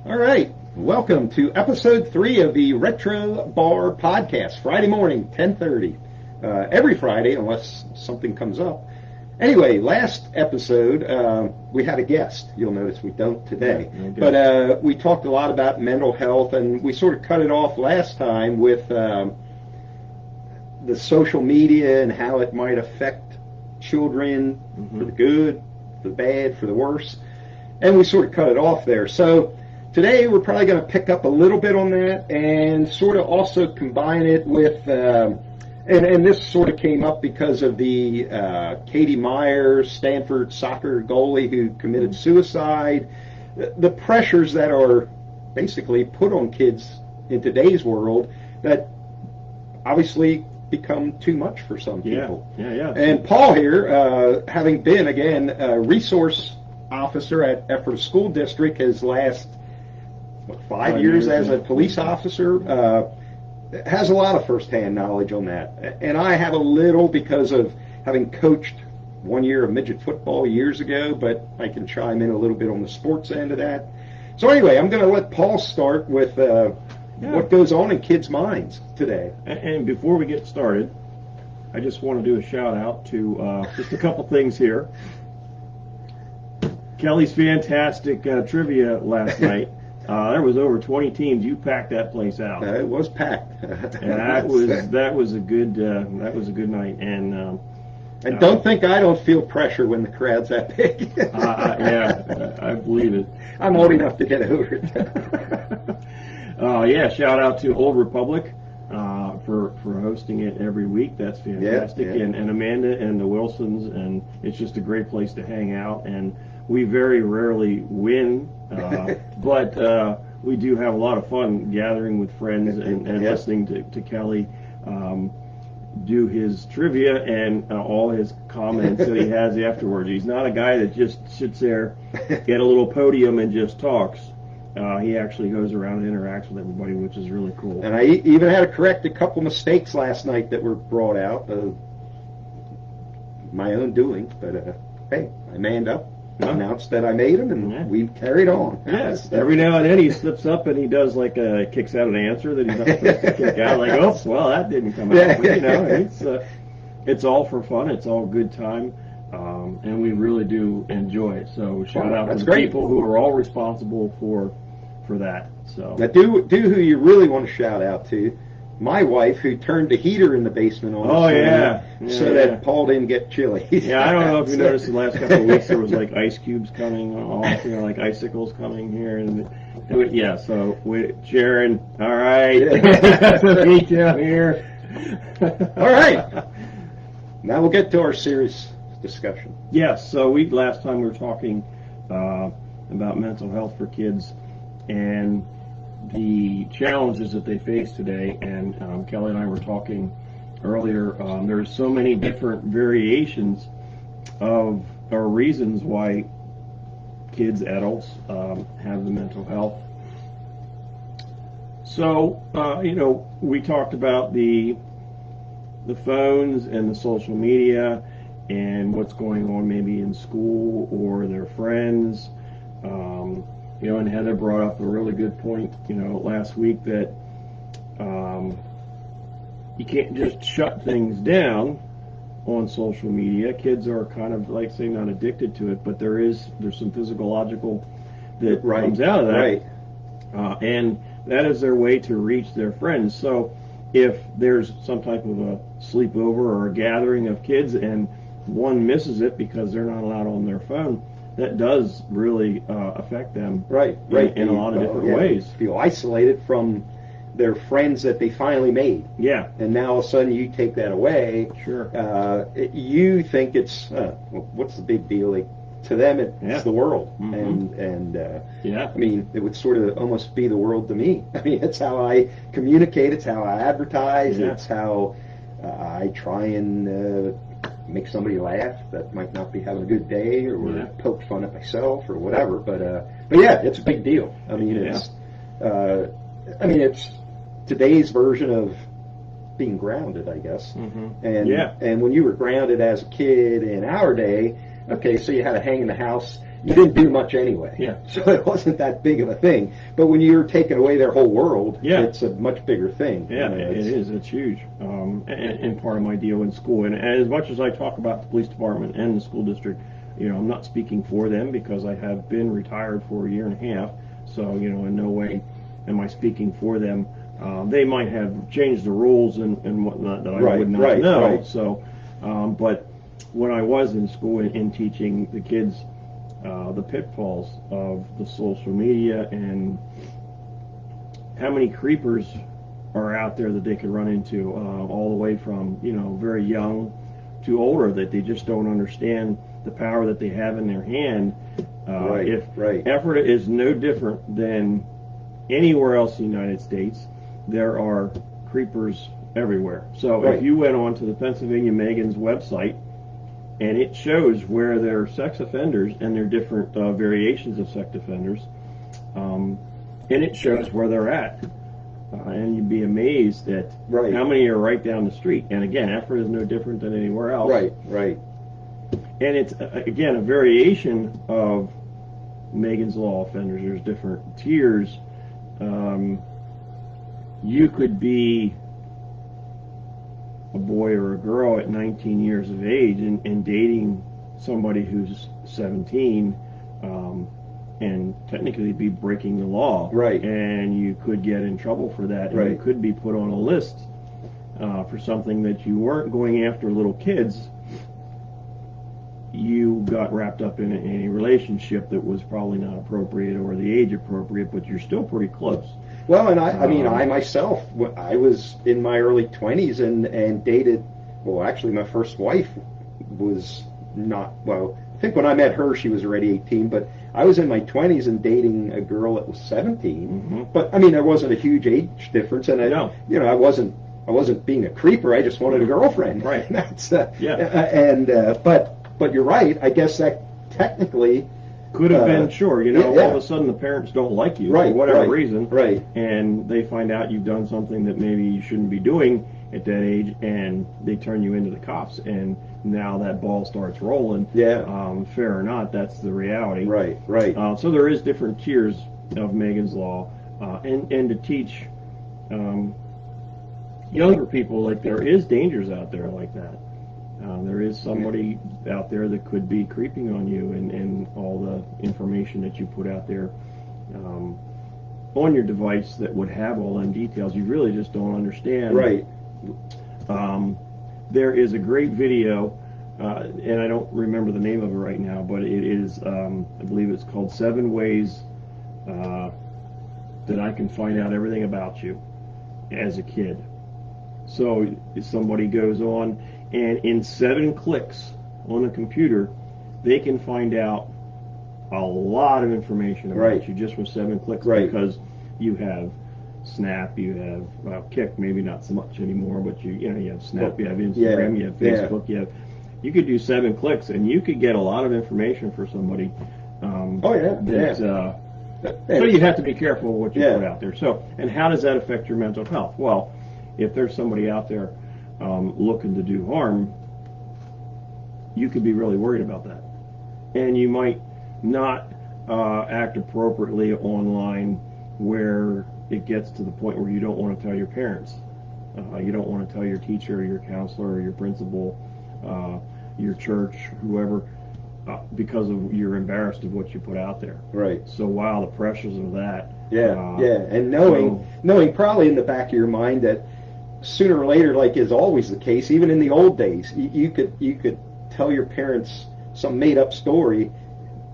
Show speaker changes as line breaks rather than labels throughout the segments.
All right. Welcome to episode 3 of the Retro Bar Podcast. Friday morning, 10:30. Every Friday, unless something comes up. Anyway, last episode, we had a guest. You'll notice we don't today.
Okay.
But we talked a lot about mental health, and we sort of cut it off last time with the social media and how it might affect children for the good, for the bad, for the worse. And we sort of cut it off there. So today we're probably going to pick up a little bit on that and sort of also combine it with, and this sort of came up because of the Katie Myers, Stanford soccer goalie who committed suicide, the pressures that are basically put on kids in today's world that obviously become too much for some people.
Yeah.
And Paul here, having been, again, a resource officer at Ephrata School District, his last 5 years as a police officer, has a lot of firsthand knowledge on that. And I have a little because of having coached 1 year of midget football years ago, but I can chime in a little bit on the sports end of that. So anyway, I'm going to let Paul start with what goes on in kids' minds today.
And before we get started, I just want to do a shout out to just a couple things here. Kelly's fantastic trivia last night. There was over 20 teams. You packed that place out.
It was packed.
And that was a good night. And
don't think I don't feel pressure when the crowd's that big.
I believe it.
I'm old enough to get over it.
Shout out to Old Republic for hosting it every week. That's fantastic.
Yeah.
And Amanda and the Wilsons, and it's just a great place to hang out. And we very rarely win, but we do have a lot of fun gathering with friends and listening to Kelly do his trivia and all his comments that he has afterwards. He's not a guy that just sits there at a little podium and just talks. He actually goes around and interacts with everybody, which is really cool.
And I even had to correct a couple mistakes last night that were brought out. My own doing, but hey, I manned up. Announced that I made them, and we carried on.
Yes, every now and then he slips up and he does kicks out an answer that he's not supposed to kick out. Like, oh, well, that didn't come out. But, it's all for fun. It's all good time, and we really do enjoy it. So shout out to the people who are all responsible for that. So
now, do who you really want to shout out to. My wife, who turned the heater in the basement on so that Paul didn't get chilly.
I don't know if you noticed the last couple of weeks there was like ice cubes coming off, like icicles coming here, and so Sharon, all right, meet down here.
All right, now we'll get to our serious discussion.
Yes, so last time we were talking about mental health for kids and the challenges that they face today, and Kelly and I were talking earlier, there's so many different variations or reasons why kids, adults, have the mental health. So, we talked about the phones and the social media and what's going on maybe in school or their friends. And Heather brought up a really good point, last week that you can't just shut things down on social media. Kids are kind of, like, say, not addicted to it, but there's some physiological that comes out of that.
Right.
And that is their way to reach their friends. So if there's some type of a sleepover or a gathering of kids and one misses it because they're not allowed on their phone, that does really affect them in a lot of different ways.
Feel isolated from their friends that they finally made.
Yeah.
And now all of a sudden you take that away.
Sure.
You think it's, what's the big deal? To them, it's the world. And I mean, it would sort of almost be the world to me. I mean, it's how I communicate. It's how I advertise.
Yeah.
It's how I try and make somebody laugh that might not be having a good day, or poke fun at myself or whatever. But yeah, it's a big deal. I mean, it's today's version of being grounded, I guess. And when you were grounded as a kid in our day, okay, so you had to hang in the house you didn't do much anyway.
Yeah.
So it wasn't that big of a thing. But when you're taking away their whole world,
Yeah.
it's a much bigger thing.
Yeah, it is. It's huge. And part of my deal in school. And as much as I talk about the police department and the school district, I'm not speaking for them because I have been retired for a year and a half. So, in no way am I speaking for them. They might have changed the rules and whatnot that I would not know.
Right.
So, but when I was in school and teaching the kids the pitfalls of the social media and how many creepers are out there that they could run into, all the way from very young to older, that they just don't understand the power that they have in their hand. Ephrata is no different than anywhere else in the United States. There are creepers everywhere. So if you went on to the Pennsylvania Megan's website, and it shows where there are sex offenders and there are different variations of sex offenders, and it shows where they're at. And you'd be amazed at how many are right down the street. And again, Ephrata is no different than anywhere else.
Right.
And it's, again, a variation of Megan's Law offenders. There's different tiers. You could be a boy or a girl at 19 years of age and dating somebody who's 17, and technically be breaking the law.
Right.
And you could get in trouble for that. And you could be put on a list for something that you weren't going after little kids. You got wrapped up in a relationship that was probably not appropriate or the age appropriate, but you're still pretty close.
Well, and I mean, I myself, I was in my early 20s and dated, well, actually my first wife was not, well, I think when I met her, she was already 18, but I was in my 20s and dating a girl that was 17.
Mm-hmm.
But, I mean, there wasn't a huge age difference, and I wasn't being a creeper, I just wanted a girlfriend.
Right.
That's, but you're right, I guess that technically
could have been, sure. All of a sudden the parents don't like you for whatever reason, and they find out you've done something that maybe you shouldn't be doing at that age, and they turn you into the cops, and now that ball starts rolling.
Yeah.
Fair or not, that's the reality.
Right.
So there is different tiers of Megan's Law, and to teach younger people, like, there is dangers out there like that. There is somebody out there that could be creeping on you, and all the information that you put out there on your device that would have all them details, you really just don't understand.
Right.
There is a great video, and I don't remember the name of it right now, but it is, I believe it's called 7 Ways That I Can Find Out Everything About You as a Kid. So if somebody goes on, and in 7 clicks on a computer, they can find out a lot of information about you just with 7 clicks, because you have Snap, you have Kick, maybe not so much anymore, but you have Snap, you have Instagram, you have Facebook, you could do 7 clicks, and you could get a lot of information for somebody. So you have to be careful what you put out there. So, and how does that affect your mental health? Well, if there's somebody out there looking to do harm, you could be really worried about that, and you might not act appropriately online, where it gets to the point where you don't want to tell your parents, you don't want to tell your teacher or your counselor or your principal, your church, whoever, because you're embarrassed of what you put out there.
Right.
So while the pressures of that,
and knowing probably in the back of your mind that sooner or later, like is always the case, even in the old days, you could tell your parents some made up story,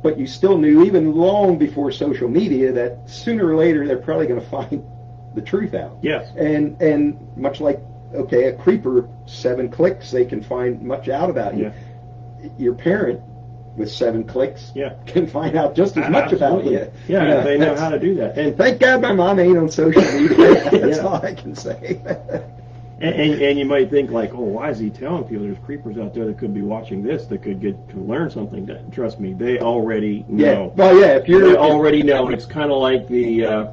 but you still knew, even long before social media, that sooner or later they're probably going to find the truth out.
Yes.
And much like, a creeper, 7 clicks, they can find much out about you. Your parent, with 7 clicks, can find out just as much about you.
Yeah, they know how to do that.
And thank God my mom ain't on social media. That's all I can say.
And you might think, like, why is he telling people? There's creepers out there that could be watching this, that could get to learn something. Trust me, they already know. They already know. It's kind of like there's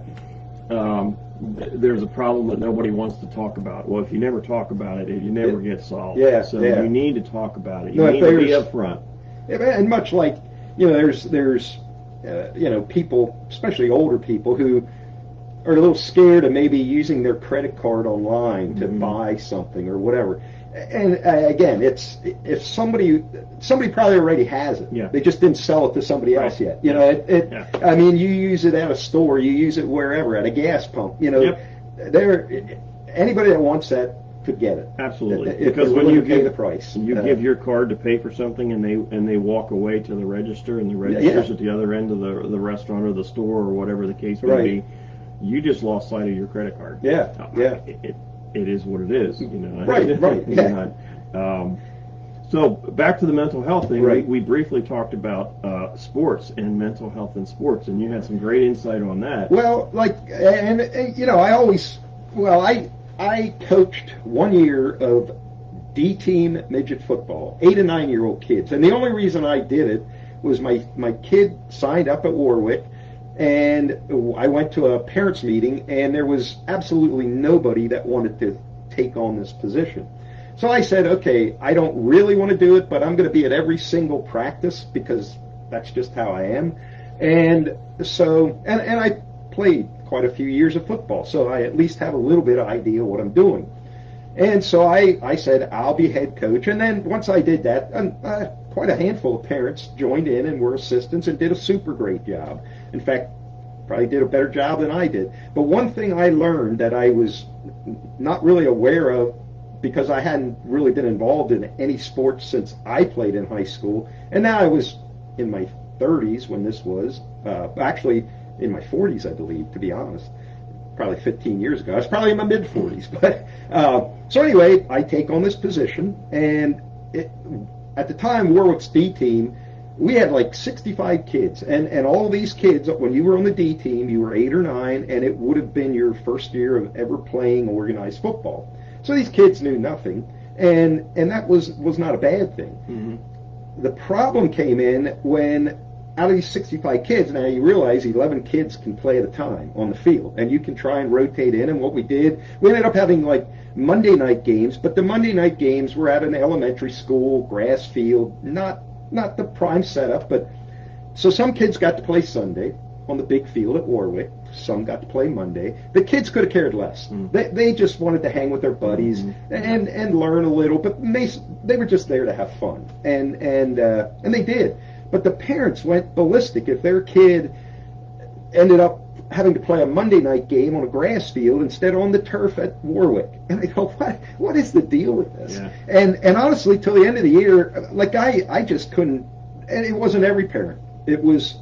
a problem that nobody wants to talk about. Well, if you never talk about it, you never get solved. So you need to talk about it. You need to be upfront.
And much like there's people, especially older people, who are a little scared of maybe using their credit card online to buy something or whatever. And again, it's if somebody probably already has it.
Yeah.
They just didn't sell it to somebody else yet. I mean, you use it at a store, you use it wherever, at a gas pump. Anybody that wants that could get it.
Absolutely.
Because when you pay the price,
you give your card to pay for something, and they walk away to the register, and the register's at the other end of the restaurant or the store or whatever the case may be. You just lost sight of your credit card. It is what it is,
Right. Yeah.
So back to the mental health thing. Right. We briefly talked about sports and mental health in sports, and you had some great insight on that.
Well, I coached 1 year of D-team midget football, 8 and 9 year old kids, and the only reason I did it was my kid signed up at Warwick. And I went to a parents' meeting, and there was absolutely nobody that wanted to take on this position. So I said, okay, I don't really want to do it, but I'm going to be at every single practice because that's just how I am. And so, and I played quite a few years of football, so I at least have a little bit of idea what I'm doing. And so I said, I'll be head coach. And then once I did that, quite a handful of parents joined in and were assistants and did a super great job. In fact, probably did a better job than I did. But one thing I learned that I was not really aware of, because I hadn't really been involved in any sports since I played in high school, and now I was in my 30s when this was, actually in my 40s, I believe, to be honest. Probably 15 years ago. I was probably in my mid-40s. But so anyway, I take on this position, and at the time, Warwick's D team, we had like 65 kids, and all these kids, when you were on the D team, you were 8 or 9, and it would have been your first year of ever playing organized football. So these kids knew nothing, and that was not a bad thing. Mm-hmm. The problem came in when, out of these 65 kids, now you realize 11 kids can play at a time on the field, and you can try and rotate in. And what we did, we ended up having like Monday night games, but the Monday night games were at an elementary school, grass field, not the prime setup, but so some kids got to play Sunday on the big field at Warwick. Some got to play Monday. The kids could have cared less. Mm. They just wanted to hang with their buddies and learn a little, but they were just there to have fun, and they did. But the parents went ballistic if their kid ended up having to play a Monday night game on a grass field instead on the turf at Warwick. And I go, what is the deal with this? Yeah. And honestly, till the end of the year, like I just couldn't, and it wasn't every parent. It was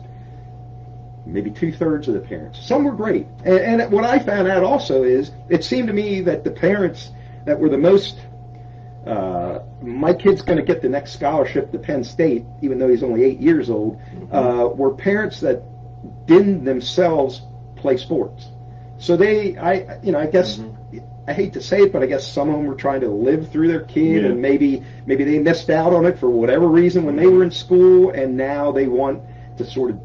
maybe 2/3 of the parents. Some were great. And what I found out also is, it seemed to me that the parents that were the most, my kid's going to get the next scholarship to Penn State, even though he's only 8 years old, were parents that didn't themselves play sports. So I guess, I hate to say it, but I guess some of them were trying to live through their kid, and maybe they missed out on it for whatever reason when they were in school, and now they want to sort of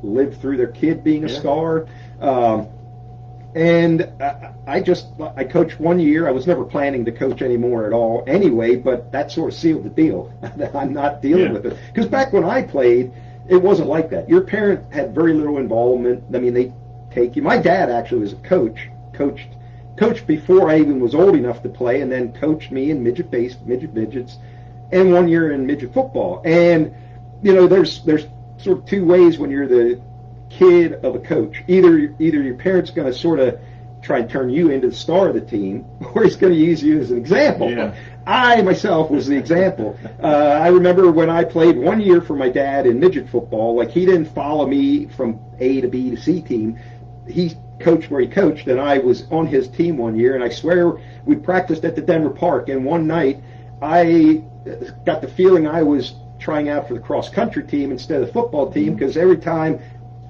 live through their kid being a star. And I coached 1 year. I was never planning to coach anymore at all anyway, but that sort of sealed the deal. I'm not dealing with it. Because back when I played, it wasn't like that. Your parent had very little involvement. I mean, they take you. My dad actually was a coached before I even was old enough to play, and then coached me in midgets, and 1 year in midget football. And, there's sort of two ways when you're the kid of a coach. Either your parent's going to sort of try and turn you into the star of the team, or he's going to use you as an example. Yeah. I myself was the example. I remember when I played 1 year for my dad in midget football, like, he didn't follow me from A to B to C team. He coached where he coached, and I was on his team 1 year, and I swear we practiced at the Denver Park, and one night I got the feeling I was trying out for the cross-country team instead of the football team, because every time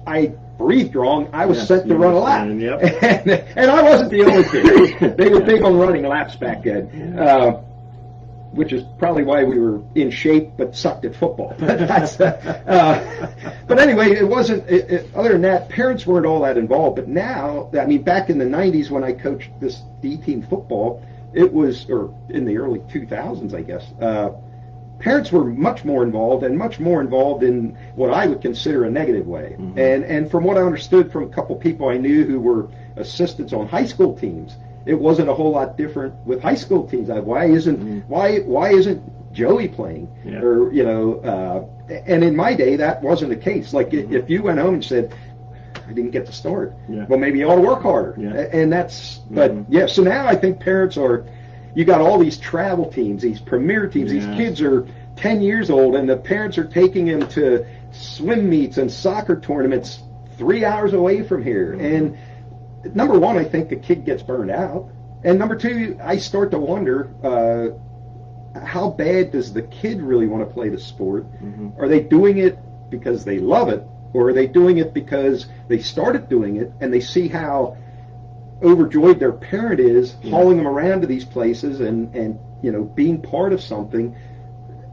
I breathed wrong, I was sent to run a lap. And I wasn't the only kid. They were big on running laps back then, which is probably why we were in shape but sucked at football. But anyway, it wasn't, other than that, parents weren't all that involved. But now, I mean, back in the 90s when I coached this D-team football, it was, or in the early 2000s, I guess, parents were much more involved and much more involved in what I would consider a negative way. And from what I understood from a couple people I knew who were assistants on high school teams, it wasn't a whole lot different with high school teams. Why isn't Joey playing?
Yeah.
Or and in my day that wasn't the case. Like if you went home and said, I didn't get to start, well, maybe you ought to work harder. And that's but so now I think parents are. You got all these travel teams, these premier teams. These kids are 10 years old, and the parents are taking them to swim meets and soccer tournaments 3 hours away from here. And number one, I think the kid gets burned out. And number two, I start to wonder, how bad does the kid really want to play the sport? Are they doing it because they love it, or are they doing it because they started doing it and they see how overjoyed their parent is hauling them around to these places and being part of something,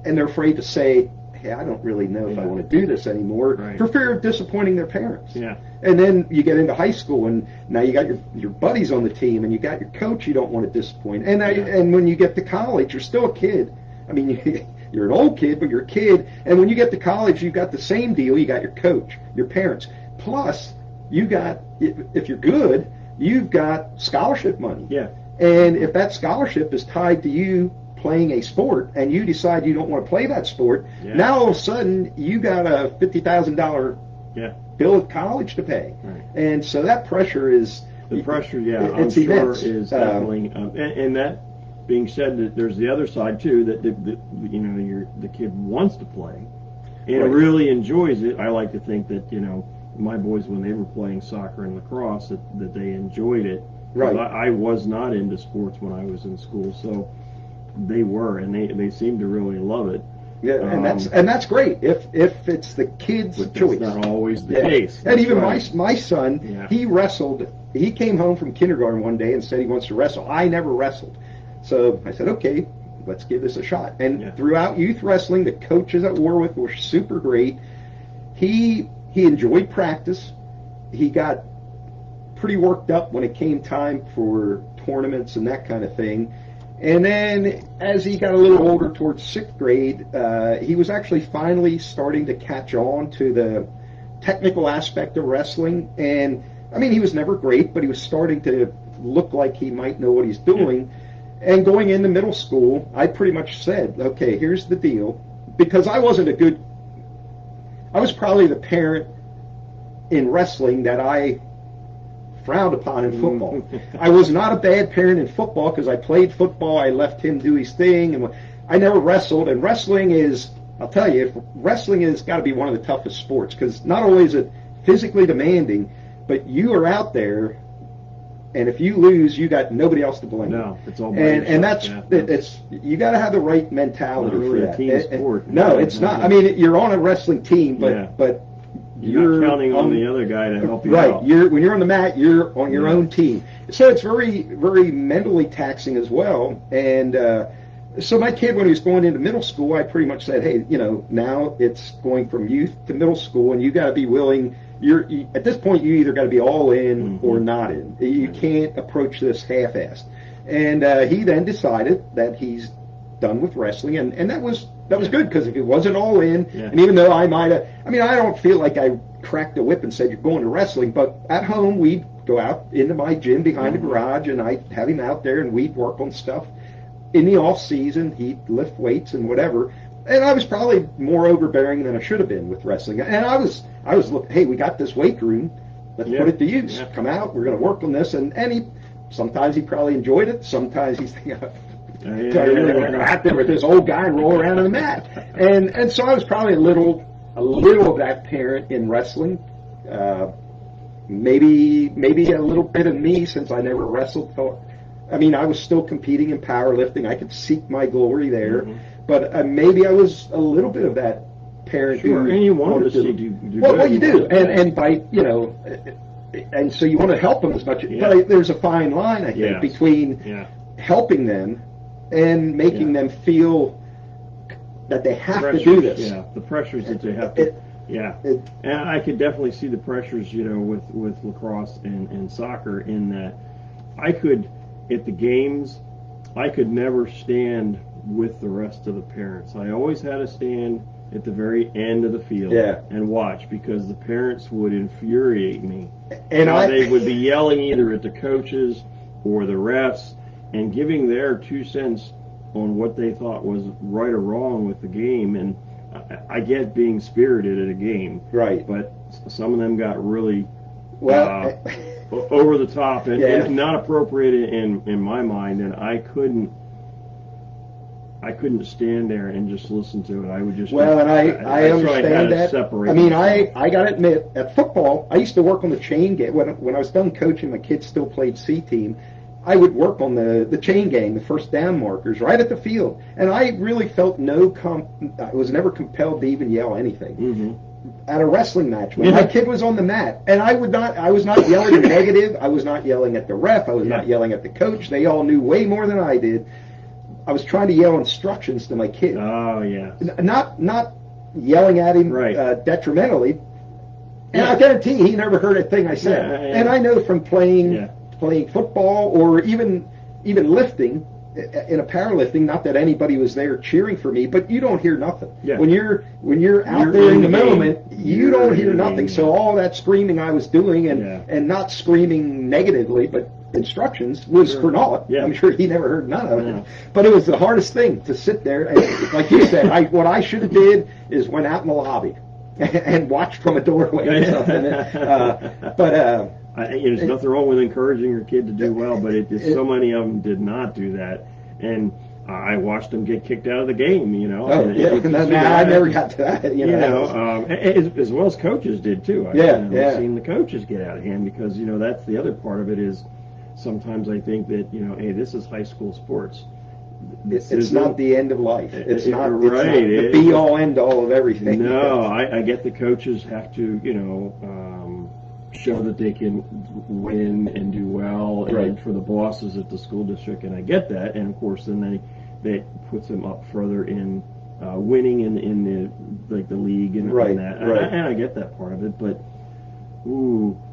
and they're afraid to say, hey, I don't really know if I want to do this anymore for fear of disappointing their parents. And then you get into high school, and now you got your buddies on the team, and you got your coach you don't want to disappoint. And and when you get to college, you're still a kid. I mean, you're an old kid, but you're a kid. And when you get to college, you've got the same deal. You got your coach, your parents. Plus, you got, if you're good, you've got scholarship money. And if that scholarship is tied to you playing a sport and you decide you don't want to play that sport, now all of a sudden you got a $50,000 bill at college to pay. And so that pressure is...
The pressure,
it's
I'm sure
immense.
is definitely... and that being said, that there's the other side too, that the kid wants to play and really enjoys it. I like to think that, my boys, when they were playing soccer and lacrosse, that they enjoyed it. I was not into sports when I was in school, so they were, and they seemed to really love it.
And that's great if it's the kid's choice.
That's not always the case.
And even my son, he wrestled. He came home from kindergarten one day and said he wants to wrestle. I never wrestled, so I said, okay, let's give this a shot. And throughout youth wrestling, the coaches at Warwick were super great. He enjoyed practice. He got pretty worked up when it came time for tournaments and that kind of thing. And then as he got a little older, towards 6th grade, he was actually finally starting to catch on to the technical aspect of wrestling. And, I mean, he was never great, but he was starting to look like he might know what he's doing. And going into middle school, I pretty much said, okay, here's the deal. Because I was probably the parent in wrestling that I frowned upon in football. I was not a bad parent in football because I played football. I left him do his thing, and I never wrestled. And wrestling is, I'll tell you, wrestling has got to be one of the toughest sports because not only is it physically demanding, but you are out there, and if you lose, you got nobody else to blame.
No, it's all
and that's it's you got to have the right mentality
not really
for that.
A team sport.
No, it's not. I mean, you're on a wrestling team, but
you're not counting on the other guy to help you out.
When you're on the mat, you're on your own team. So it's very, very mentally taxing as well. And so my kid, when he was going into middle school, I pretty much said, hey, now it's going from youth to middle school, and you got to be willing. At this point, you either got to be all in or not in. You can't approach this half-assed. And he then decided that he's done with wrestling, and that was good because if he wasn't all in, and even though I don't feel like I cracked a whip and said you're going to wrestling, but at home we'd go out into my gym behind the garage and I'd have him out there and we'd work on stuff. In the off season, he'd lift weights and whatever. And I was probably more overbearing than I should have been with wrestling. And I was looking, hey, we got this weight room, let's put it to use. Come out, we're going to work on this. And sometimes he probably enjoyed it. Sometimes he's thinking, we're going to out there with this old guy and roll around on the mat. And so I was probably a little of that parent in wrestling. Maybe a little bit of me, since I never wrestled. I was still competing in powerlifting. I could seek my glory there. But maybe I was a little bit of that parent.
Sure, and you wanted to see do
well, you do. And by, and so you want to help them as much. But there's a fine line, I think, between helping them and making them feel that they have to do this.
Yeah, the pressures that they have to. And I could definitely see the pressures, with lacrosse and soccer, in that I could, at the games, I could never stand with the rest of the parents. I always had to stand at the very end of the field and watch, because the parents would infuriate me.
And
they would be yelling either at the coaches or the refs and giving their 2 cents on what they thought was right or wrong with the game. And I get being spirited at a game,
right?
But some of them got really over the top and not appropriate in my mind, and I couldn't stand there and just listen to it. I would just
I understand that.
Separate
I mean, I got to admit, at football, I used to work on the chain game when I was done coaching. My kids still played C team. I would work on the chain gang, the first down markers, right at the field, and I really felt I was never compelled to even yell anything.
Mm-hmm.
At a wrestling match, when my kid was on the mat, and I was not yelling negative. I was not yelling at the ref. I was not yelling at the coach. They all knew way more than I did. I was trying to yell instructions to my kid.
Oh yeah.
Not yelling at him detrimentally. And I guarantee he never heard a thing I said.
Yeah.
And I know from playing football or even lifting in a powerlifting, not that anybody was there cheering for me, but you don't hear nothing.
Yeah.
When you're out there in the moment, you don't hear nothing. So all that screaming I was doing and not screaming negatively, but instructions was for naught.
Yeah.
I'm sure he never heard none of it. But it was the hardest thing to sit there and, like you said, what I should have did is went out in the lobby and watched from a doorway or something.
There's nothing wrong with encouraging your kid to do well, but so many of them did not do that, and I watched them get kicked out of the game.
I never got to that.
As well as coaches did too. I've seen the coaches get out of hand, because that's the other part of it is sometimes I think that hey, this is high school sports.
It's not the end of life. It's not
right.
the be all end all of everything.
No, I get the coaches have to show that they can win and do well, and for the bosses at the school district, and I get that, and of course then they puts them up further in winning in the league and that, and I get that part of it, but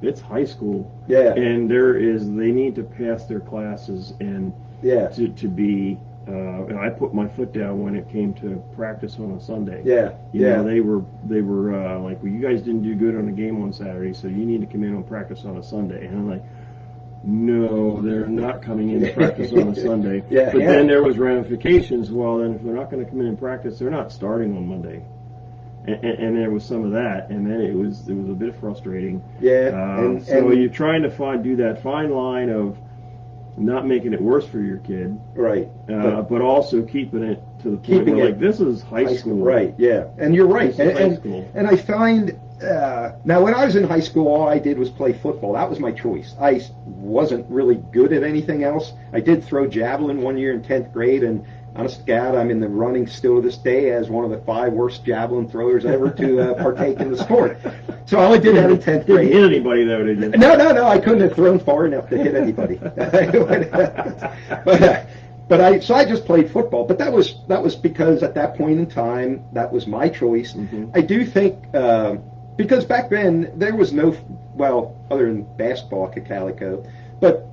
it's high school, and they need to pass their classes and to be. And I put my foot down when it came to practice on a Sunday. They were like, well, you guys didn't do good on the game on Saturday, so you need to come in on practice on a Sunday. And I'm like, no, they're not coming in to practice on a Sunday. But then there was ramifications. Well, then if they're not going to come in and practice, they're not starting on Monday. And there was some of that, and then it was a bit frustrating. So you're trying to do that fine line of not making it worse for your kid, but also keeping it to the point where, like, this is high school.
And you're right. And I find now when I was in high school, all I did was play football. That was my choice. I wasn't really good at anything else. I did throw javelin one year in 10th grade, and honest to God, I'm in the running still to this day as one of the 5 worst javelin throwers ever to partake in the sport. So I only did that in 10th grade.
Didn't hit anybody though, did you?
No, I couldn't have thrown far enough to hit anybody. So I just played football. But that was because at that point in time, that was my choice. Mm-hmm. I do think because back then there was no, other than basketball at Calico, but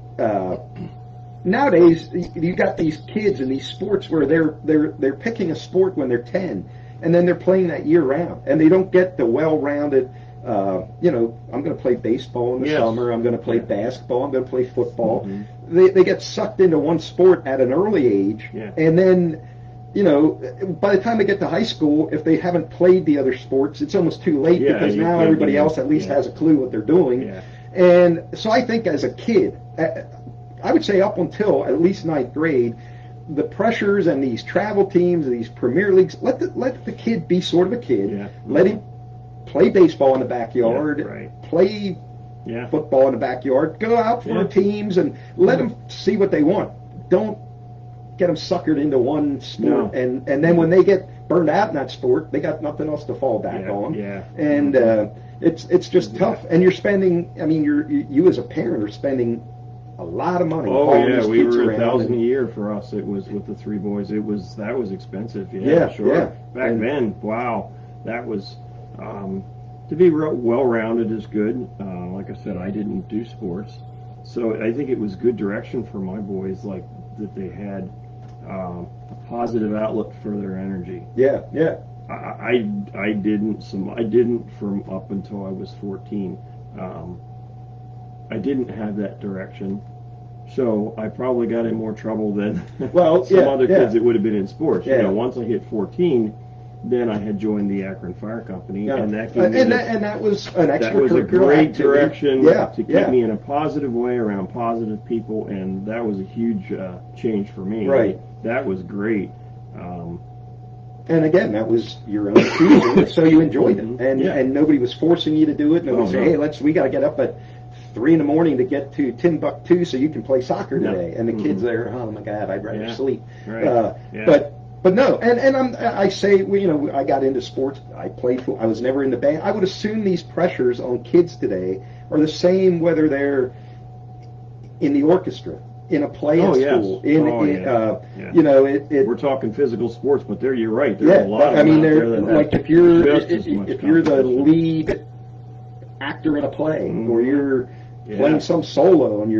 nowadays you got these kids in these sports where they're picking a sport when they're 10, and then they're playing that year round, and they don't get the well-rounded. I'm going to play baseball in the summer. I'm going to play basketball. I'm going to play football. Mm-hmm. They get sucked into one sport at an early age, and then, by the time they get to high school, if they haven't played the other sports, it's almost too late because now everybody else at least has a clue what they're doing. Yeah. And so I think as a kid, I would say up until at least 9th grade, the pressures and these travel teams, these Premier Leagues, let the kid be sort of a kid. Yeah. Let him play baseball in the backyard, play football in the backyard, go out for teams, and let them see what they want. Don't get them suckered into one sport, and then when they get burned out in that sport, they got nothing else to fall back on. Yeah. And it's just tough. And you're spending. I mean, you as a parent are spending a lot of money.
Oh yeah, we were $1,000 a year for us. It was with the 3 boys. That was expensive. Yeah, sure. Yeah. Back then, wow, that was. To be well-rounded is good. Like I said, I didn't do sports, so I think it was good direction for my boys, like that they had a positive outlet for their energy.
Yeah, yeah.
I didn't from up until I was 14. I didn't have that direction, so I probably got in more trouble than some other kids that would have been in sports.
Yeah.
You know, once I hit 14, then I had joined the Akron Fire Company,
Yeah.
and that gave me
that was an extracurricular
that was a great
activity.
direction
Yeah,
to keep me in a positive way around positive people, and that was a huge change for me.
Right.
That was great.
And again, that was your own choosing, so you enjoyed it, and nobody was forcing you to do it. Nobody said, "Hey, we got to get up at 3 a.m. to get to Timbuktu so you can play soccer today." And the kids there, "Oh my God, I'd rather sleep."
Right.
But no, and I say, I got into sports. I was never in the band. I would assume these pressures on kids today are the same whether they're in the orchestra, in a play at school.
We're talking physical sports, but you're right. There's a lot.
I mean, if you're the
competition.
lead actor in a play, or you're playing some solo, and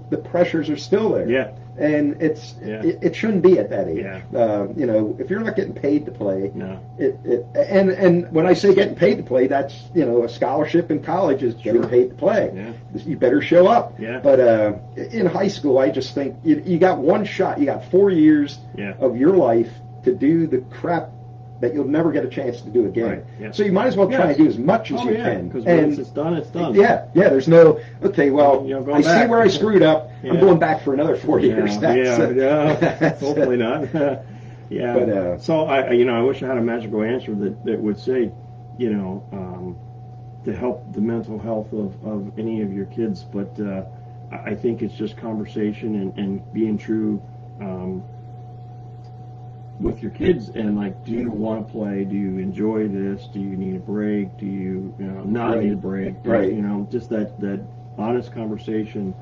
the pressures are still there.
Yeah.
And it shouldn't be at that age.
Yeah.
If you're not getting paid to play,
no.
And when I say getting paid to play, that's a scholarship in college is getting paid to play.
Yeah.
You better show up.
Yeah.
But in high school, I just think you got one shot. You got 4 years of your life to do the crap that you'll never get a chance to do again.
Right. Yeah.
So you might as well try and do as much as you can.
Because once it's done, it's done.
Yeah. There's no, okay, well, I see
back.
where I screwed up. I'm going back for another 4 years.
Hopefully not.
But,
so I wish I had a magical answer that would say, to help the mental health of any of your kids. But I think it's just conversation and being true. With your kids, and do you want to play? Do you enjoy this? Do you need a break? Do you, not need a break? Just that honest conversation,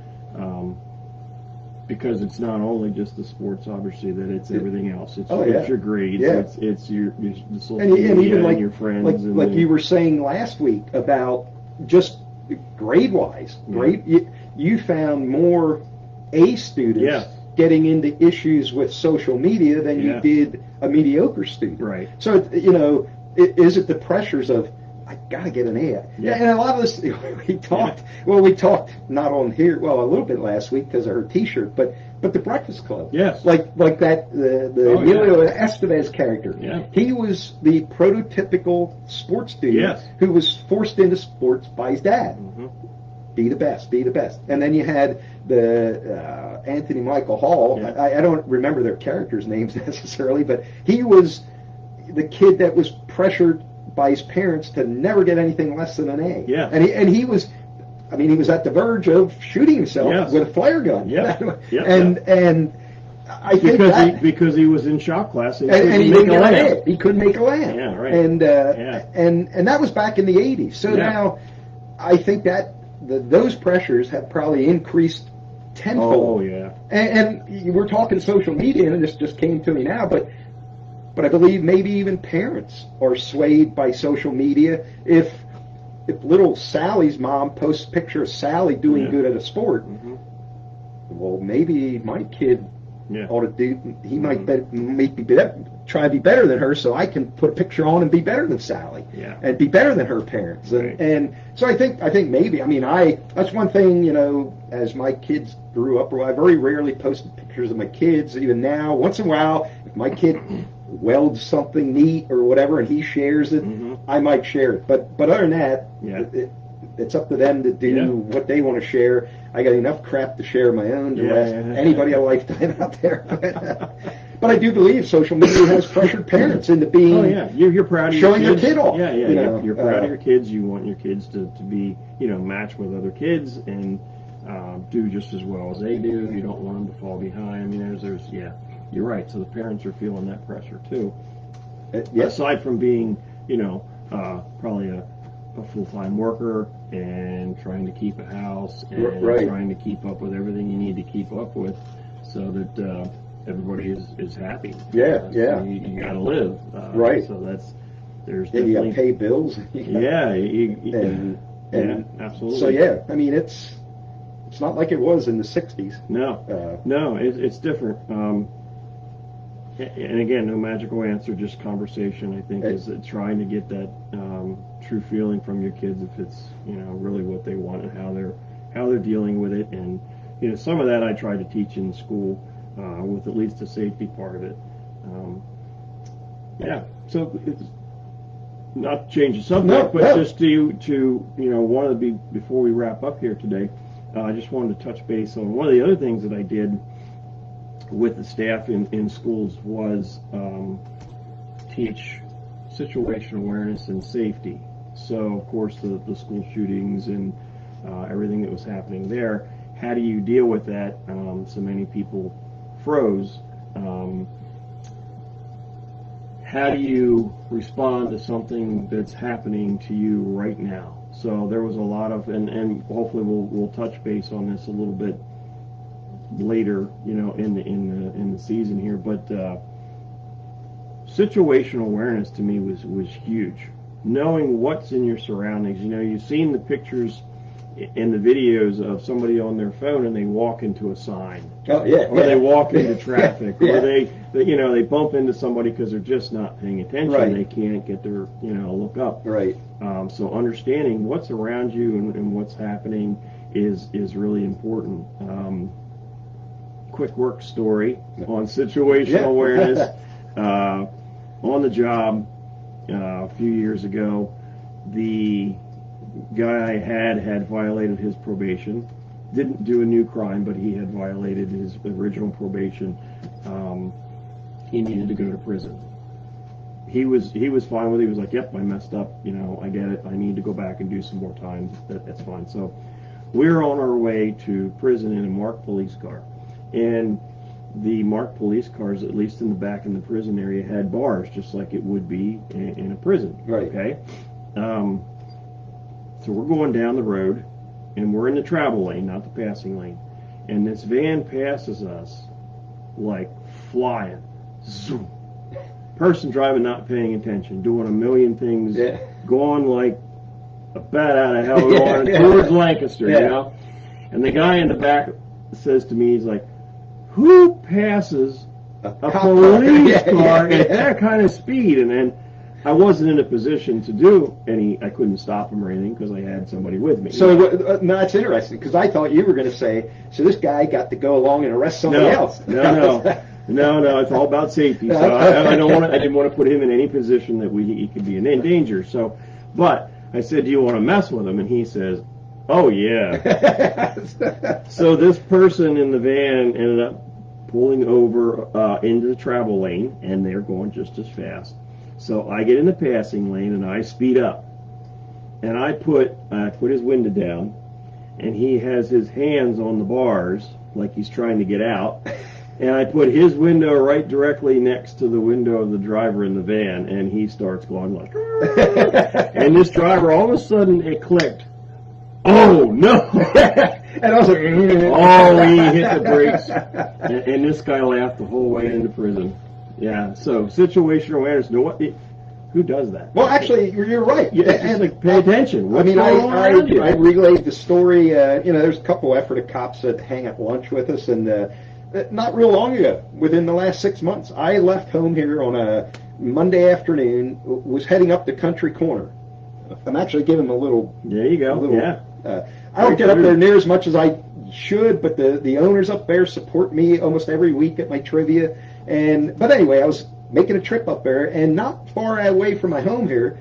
because it's not only just the sports, obviously, that it's everything else. It's your grades. It's your social media and even your friends.
Like you were saying last week about just grade-wise, you found more A students getting into issues with social media than you did a mediocre student.
Right.
So, is it the pressures of, I got to get an A? Yeah. And a lot of this, we talked not on here, a little bit last week because of her T-shirt, but the Breakfast Club.
Yes.
Like that, the Emilio Estevez character.
Yeah.
He was the prototypical sports student who was forced into sports by his dad.
Mm-hmm.
Be the best, be the best. And then you had the Anthony Michael Hall.
Yeah.
I don't remember their characters' names necessarily, but he was the kid that was pressured by his parents to never get anything less than an A.
Yeah.
And he was at the verge of shooting himself with a flare gun.
Yeah.
And I think
because he was in shop class and
he didn't get an A. He couldn't make a land.
Yeah, right.
And that was back in the 80s. So now I think that those pressures have probably increased tenfold.
Oh, yeah.
And we're talking social media, and this just came to me now, but I believe maybe even parents are swayed by social media. If little Sally's mom posts a picture of Sally doing good at a sport, well, maybe my kid ought to do. He might try to be better than her, so I can put a picture on and be better than Sally, and be better than her parents. And so I think maybe. That's one thing. As my kids grew up, I very rarely posted pictures of my kids. Even now, once in a while, if my kid welds something neat or whatever, and he shares it, I might share it. But other than that, it's up to them to do what they want to share. I got enough crap to share my own to last anybody a lifetime out there. But I do believe social media has pressured parents into being. Oh yeah,
you're proud of
showing
your kids.
Their kid off.
Yeah. You're proud of your kids. You want your kids to be matched with other kids and do just as well as they do. You don't want them to fall behind. There's you're right. So the parents are feeling that pressure too. Aside from being probably a full-time worker and trying to keep a house and trying to keep up with everything you need to keep up with so that everybody is happy. So you got to live. So there's definitely...
you got to pay bills.
Absolutely.
So it's not like it was in the 60s.
No, it's different. And again, no magical answer, just conversation. I think is trying to get that true feeling from your kids if it's really what they want and how they're dealing with it. And some of that I try to teach in school with at least the safety part of it. So it's not to change the subject, but just to one of the before we wrap up here today, I just wanted to touch base on one of the other things that I did with the staff in schools was teach situational awareness and safety. So, of course, the school shootings and everything that was happening there, how do you deal with that? So many people froze. How do you respond to something that's happening to you right now? So there was a lot of, and hopefully we'll touch base on this a little bit later, in the season here. But situational awareness to me was huge. Knowing what's in your surroundings. You've seen the pictures and the videos of somebody on their phone and they walk into a sign.
Oh yeah.
Or they walk into traffic. Or they bump into somebody because they're just not paying attention.
Right.
They can't get their look up.
Right.
So understanding what's around you and what's happening is really important. Quick work story on situational awareness. On the job a few years ago, the guy I had violated his probation. Didn't do a new crime, but he had violated his original probation. He needed to go to prison. He was fine with it. He was like, "Yep, I messed up. I get it. I need to go back and do some more time. That's fine." So we're on our way to prison in a marked police car, and the marked police cars, at least in the back in the prison area, had bars, just like it would be in a prison.
Right.
Okay. So we're going down the road, and we're in the travel lane, not the passing lane. And this van passes us like flying. Zoom. Person driving not paying attention, doing a million things, going like a bat out of hell going towards Lancaster, And the guy in the back says to me, he's like, "Who passes a police car at that kind of speed?" And then I wasn't in a position to do I couldn't stop him or anything because I had somebody with me.
So no, that's interesting because I thought you were going to say, so this guy got to go along and arrest somebody else.
No, it's all about safety. So I didn't want to put him in any position that he could be in danger. So, but I said, "Do you want to mess with him?" And he says, "Oh yeah." So this person in the van ended up pulling over into the travel lane, and they're going just as fast. So I get in the passing lane and I speed up, and I put his window down, and he has his hands on the bars like he's trying to get out, and I put his window right directly next to the window of the driver in the van, and he starts going like, and this driver, all of a sudden it clicked. Oh no!
And I was like,
he hit the brakes, and this guy laughed the whole way into prison. Yeah, so situational awareness. Who does that?
Well, actually, you're right.
It's like, pay attention.
I relayed the story. There's a couple Ephrata cops that hang at lunch with us, and not real long ago, within the last 6 months, I left home here on a Monday afternoon, was heading up the country corner. I'm actually giving them a little.
There you go.
I don't get up there near as much as I should, but the owners up there support me almost every week at my trivia. But anyway, I was making a trip up there, and not far away from my home here,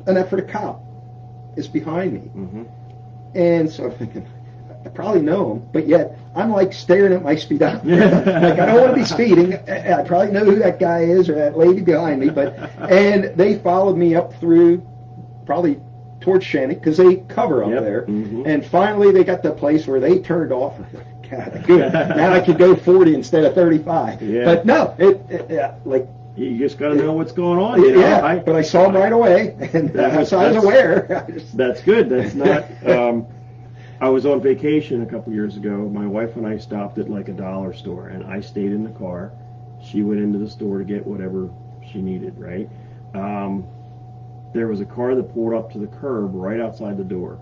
an Ephrata cop is behind me.
Mm-hmm.
And so I'm thinking, I probably know him, but yet I'm like staring at my speedometer. Like, I don't want to be speeding. I probably know who that guy is or that lady behind me, and they followed me up through probably towards Shannon because they cover up there.
Mm-hmm.
And finally they got to the place where they turned off. God, good. Now I could go 40 instead of 35.
Yeah.
But no,
you just got to know what's going on.
But I saw him right away, and so I was aware.
That's good. That's not. I was on vacation a couple years ago. My wife and I stopped at like a dollar store, and I stayed in the car. She went into the store to get whatever she needed. Right. There was a car that pulled up to the curb right outside the door.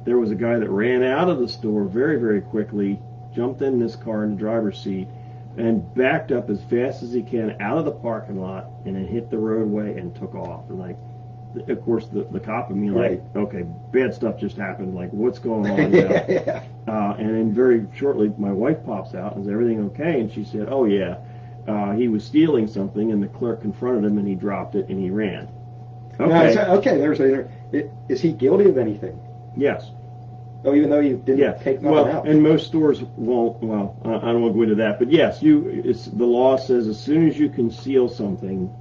There was a guy that ran out of the store very, very quickly, jumped in this car in the driver's seat, and backed up as fast as he can out of the parking lot, and then hit the roadway and took off. And like, of course, the cop and me like, okay, bad stuff just happened. Like, what's going on now?
Yeah.
And then very shortly, my wife pops out and is everything okay? And she said, oh yeah, he was stealing something, and the clerk confronted him, and he dropped it, and he ran. Okay.
Now, okay. Is he guilty of anything?
Yes.
Oh, even though you didn't take nothing out.
And most stores won't. Well, I don't want to go into that, but yes, the law says as soon as you conceal something,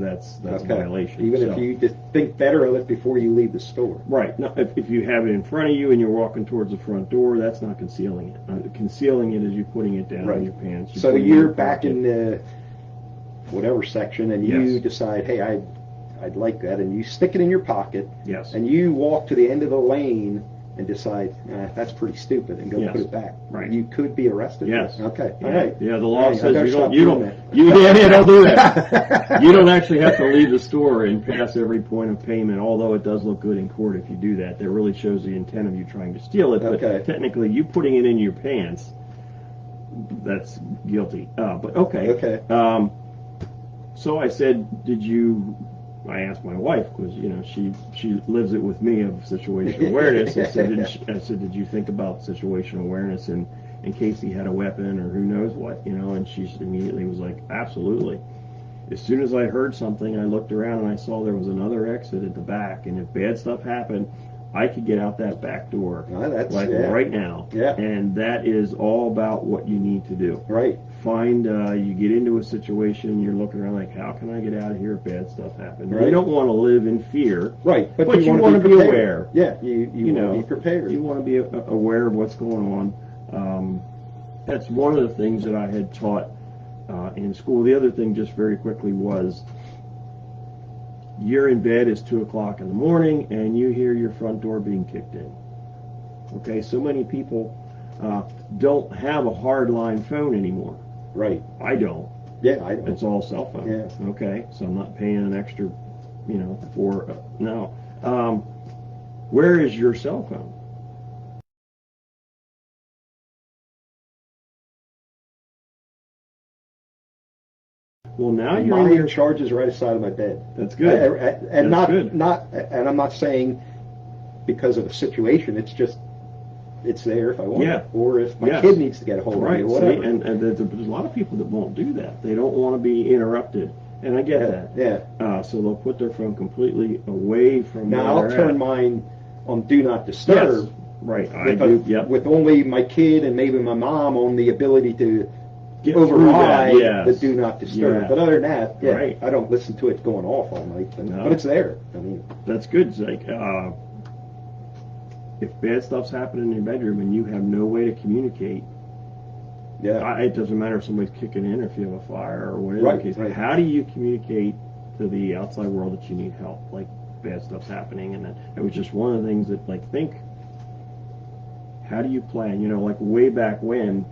that's a violation.
Even if you just think better of it before you leave the store.
Right. Now, if you have it in front of you and you're walking towards the front door, that's not concealing it. Concealing it is you putting it down in your pants.
So you're back in the whatever section, and you decide, hey, I'd like that, and you stick it in your pocket.
Yes.
And you walk to the end of the lane and decide, that's pretty stupid, and go put it back.
Right.
You could be arrested.
Yes.
Okay.
Yeah.
All right.
Yeah, the law says don't do that. You don't actually have to leave the store and pass every point of payment, although it does look good in court if you do that. That really shows the intent of you trying to steal it. But technically, you putting it in your pants, that's guilty. But okay.
Okay.
So I said, I asked my wife, because she lives it with me of situational awareness. I said, did you think about situational awareness in case he had a weapon or who knows what, And she immediately was like, absolutely. As soon as I heard something, I looked around and I saw there was another exit at the back, and if bad stuff happened, I could get out that back door right now.
Yeah.
And that is all about what you need to do.
Right.
You get into a situation, you're looking around like, how can I get out of here if bad stuff happens?
Right.
You don't want to live in fear.
Right.
But you want to be aware.
Yeah. You want to be prepared.
You want to be aware of what's going on. That's one of the things that I had taught in school. The other thing, just very quickly, was you're in bed, it's 2 o'clock in the morning, and you hear your front door being kicked in. Okay, so many people don't have a hardline phone anymore.
Right.
I don't.
Yeah, I don't.
It's all cell phone.
Yeah.
Okay, so I'm not paying an extra, for, no. Where is your cell phone? Well, now you're
my charge is right aside of my bed.
That's good.
And I'm not saying because of the situation. It's just it's there if I want it, or if my kid needs to get a hold of me, or whatever.
And there's a lot of people that won't do that. They don't want to be interrupted, and I get that.
Yeah.
So they'll put their phone completely away from.
Now I'll turn mine on Do Not Disturb.
Yes. Right. I do. Yep.
With only my kid and maybe my mom on the ability to
get
override the Do Not Disturb.
Yeah.
But other than that,
right.
I don't listen to it going off all night. But it's there. I mean,
that's good. It's like if bad stuff's happening in your bedroom and you have no way to communicate, it doesn't matter if somebody's kicking in or if you have a fire or whatever the case.
Right.
How do you communicate to the outside world that you need help? Like bad stuff's happening, and it was just one of the things that think. How do you plan? Like way back when.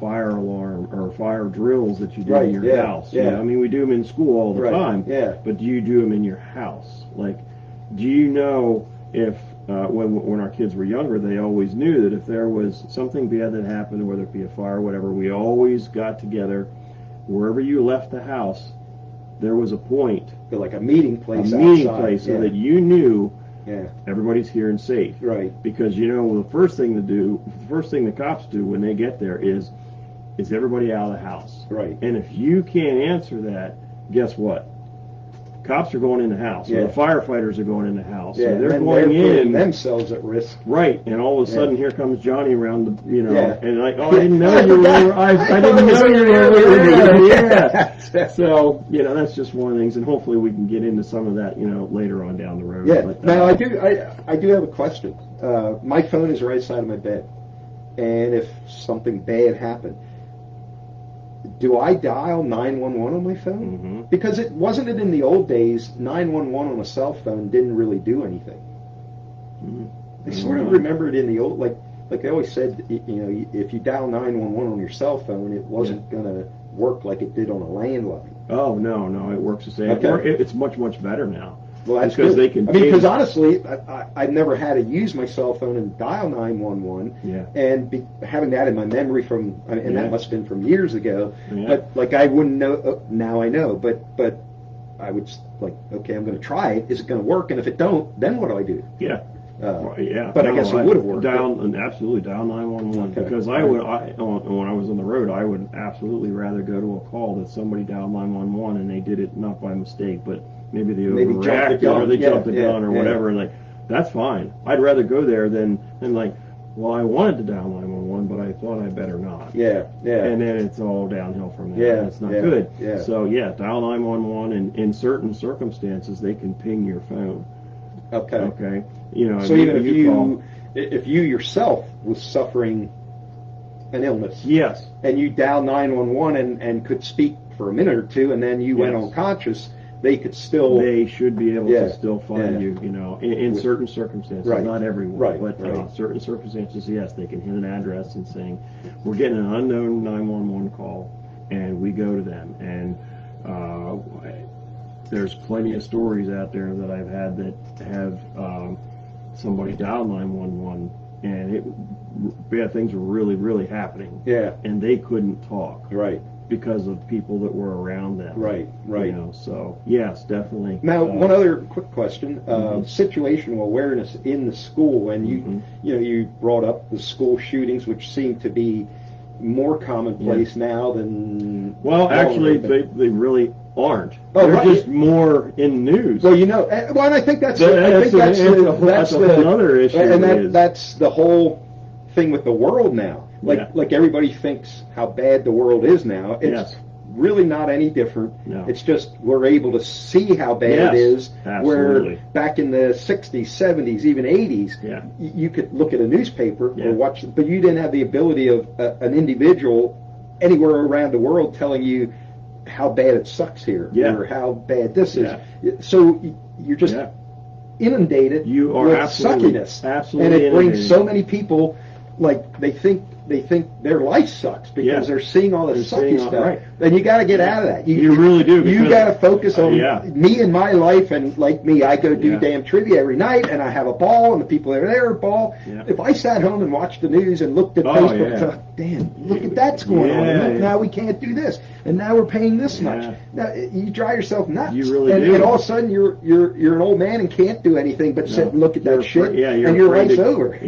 Fire alarm or fire drills that you do in your house.
Yeah.
I mean, we do them in school all the time.
Yeah.
But do you do them in your house? Like, do you know if when our kids were younger, they always knew that if there was something bad that happened, whether it be a fire or whatever, we always got together. Wherever you left the house, there was a point.
Like a meeting place.
So that you knew.
Yeah.
Everybody's here and safe.
Right.
Because the first thing the cops do when they get there is everybody out of the house.
Right.
And if you can't answer that, guess what? Cops are going in the house. Or the firefighters are going in the house.
Yeah.
So they're
going
in
themselves at risk.
Right. And all of a sudden, here comes Johnny around and like, oh, I didn't know
I
you were. I didn't know you were.
Yeah.
So that's just one of the things, and hopefully we can get into some of that later on down the road.
Yeah.
But,
now I do have a question. My phone is right side of my bed, and if something bad happened, do I dial 911 on my phone?
Mm-hmm.
Because it in the old days, 911 on a cell phone didn't really do anything.
Mm-hmm.
I sort of remember it in the old, like they always said, if you dial 911 on your cell phone, it wasn't going to work like it did on a landline.
Oh, no, it works the same.
Okay.
It's much, much better now.
Well, that's
because
good.
they can.
I mean, because honestly, I've never had to use my cell phone and dial 911.
Yeah.
And having that in my memory from, and that must have been from years ago.
Yeah.
But like I wouldn't know. Now I know. But I would like, okay, I'm going to try it. Is it going to work? And if it don't, then what do I do?
Yeah. Yeah,
but I guess it would have worked.
Absolutely dial 911 because when I was on the road, I would absolutely rather go to a call that somebody dialed 911 and they did it not by mistake, but maybe they overreacted or they jumped the gun or whatever. And like, that's fine. I'd rather go there than like, well, I wanted to dial 911, but I thought I better not.
Yeah.
And then it's all downhill from there.
Yeah,
It's not good.
Yeah.
So dial 911, and in certain circumstances, they can ping your phone. Okay.
So even if you yourself was suffering an illness,
yes,
and you dialed 911 and could speak for a minute or two, and then you went unconscious, they should
be able to still find you. In certain circumstances, not everyone, but certain circumstances, yes, they can hit an address and saying, "We're getting an unknown 911 call," and we go to them and. There's plenty of stories out there that I've had that have somebody dial 911 and bad things were really, really happening.
Yeah.
And they couldn't talk.
Right.
Because of people that were around them.
Right.
So yes, definitely.
Now, one other quick question: situational awareness in the school, and you brought up the school shootings, which seem to be more commonplace now than.
Well, actually, they really aren't.
Oh,
they're just more in news.
Well, and I think that's
another issue,
and that's the whole thing with the world now. Like everybody thinks how bad the world is now. It's really not any different.
No.
It's just we're able to see how bad it is.
Absolutely.
Where back in the 60s, 70s, even 80s, you could look at a newspaper or watch, but you didn't have the ability of an individual anywhere around the world telling you how bad it sucks here or how bad this is. So you're just inundated
with
suckiness.
Absolutely.
And it brings so many people, like they think their life sucks because they're seeing all this sucky stuff.
Right.
And you got to get out of that.
You really do.
You got to focus on me and my life. And like me, I go do damn trivia every night, and I have a ball, and the people that are there ball.
Yeah.
If I sat home and watched the news and looked at Facebook, and thought, damn, look at that's going on. And look, now we can't do this, and now we're paying this much. Now you drive yourself nuts.
You really do.
And all of a sudden you're an old man and can't do anything but sit and look at that shit.
And
your life's over.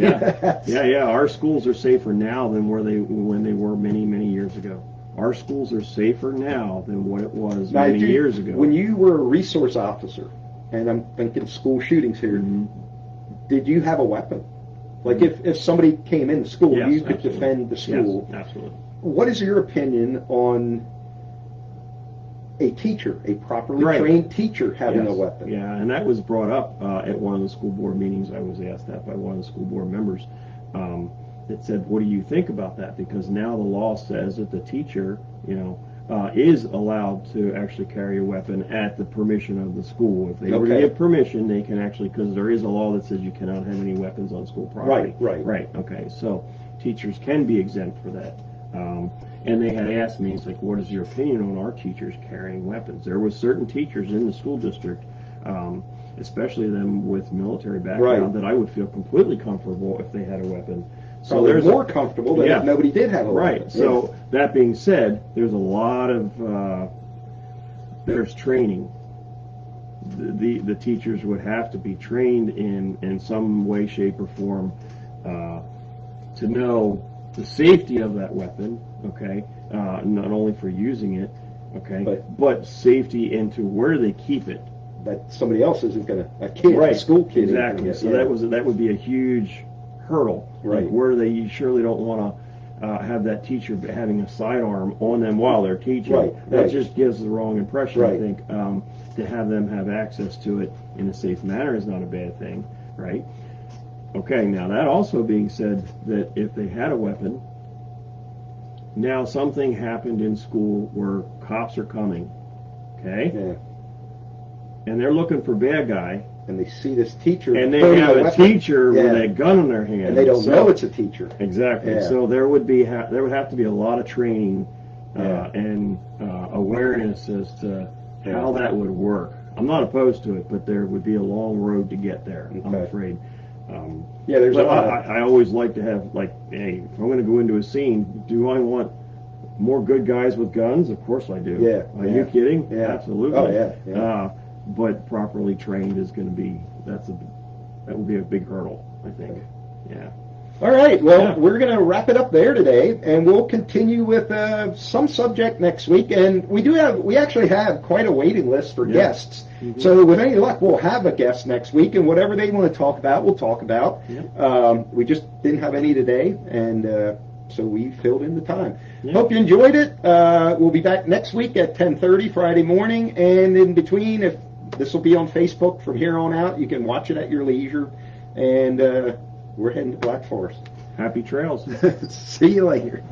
Our schools are safer now than when they were many, many years ago. Our schools are safer now than what it was many years ago.
When you were a resource officer, and I'm thinking school shootings here, did you have a weapon? Like if somebody came in the school, you could defend the school.
Yes, absolutely.
What is your opinion on a teacher, a properly trained teacher having a weapon?
Yeah, and that was brought up at one of the school board meetings. I was asked that by one of the school board members. That said, what do you think about that? Because now the law says that the teacher, is allowed to actually carry a weapon at the permission of the school. If they were to give permission, they can actually, because there is a law that says you cannot have any weapons on school property. Right. Okay. So teachers can be exempt for that. And they had asked me, it's like, what is your opinion on our teachers carrying weapons? There was certain teachers in the school district, especially them with military background, that I would feel completely comfortable if they had a weapon.
So there's more comfortable than if nobody did have a weapon.
Right. So that being said, there's a lot of there's training. The teachers would have to be trained in some way, shape, or form to know the safety of that weapon. Okay, not only for using it, but safety into where they keep it.
That somebody else isn't going to, a school kid.
Exactly. So that would be a huge hurdle.
Right.
Like where you surely don't want to have that teacher having a sidearm on them while they're teaching.
Right.
That just gives the wrong impression, I think. To have them have access to it in a safe manner is not a bad thing, right? Okay, now that also being said, that if they had a weapon, now something happened in school where cops are coming, and they're looking for bad guy,
and they see this teacher,
and they have a teacher with a gun in their hand,
and they don't know it's a teacher.
Exactly. So there would have to be a lot of training and awareness as to how that would work. I'm not opposed to it, but there would be a long road to get there. I'm
Okay.
afraid.
Yeah, there's
But
a lot of,
I always like to have, like, hey, if I'm going to go into a scene, do I want more good guys with guns? Of course I do.
Yeah,
Are
yeah.
you kidding?
Yeah.
Absolutely.
Oh, yeah, yeah.
But properly trained is going to be, that will be a big hurdle, I think.
Okay.
Yeah.
All right, well,
Yeah.
we're going to wrap it up there today, and we'll continue with some subject next week. And we actually have quite a waiting list for
Yeah.
guests.
Mm-hmm.
So with any luck, we'll have a guest next week, and whatever they want to talk about, we'll talk about.
Yep.
We just didn't have any today, and so we filled in the time.
Yeah.
Hope you enjoyed it. We'll be back next week at 10:30 Friday morning, and in between, if this will be on Facebook from here on out, you can watch it at your leisure. And we're heading to Black Forest.
Happy trails.
See you later.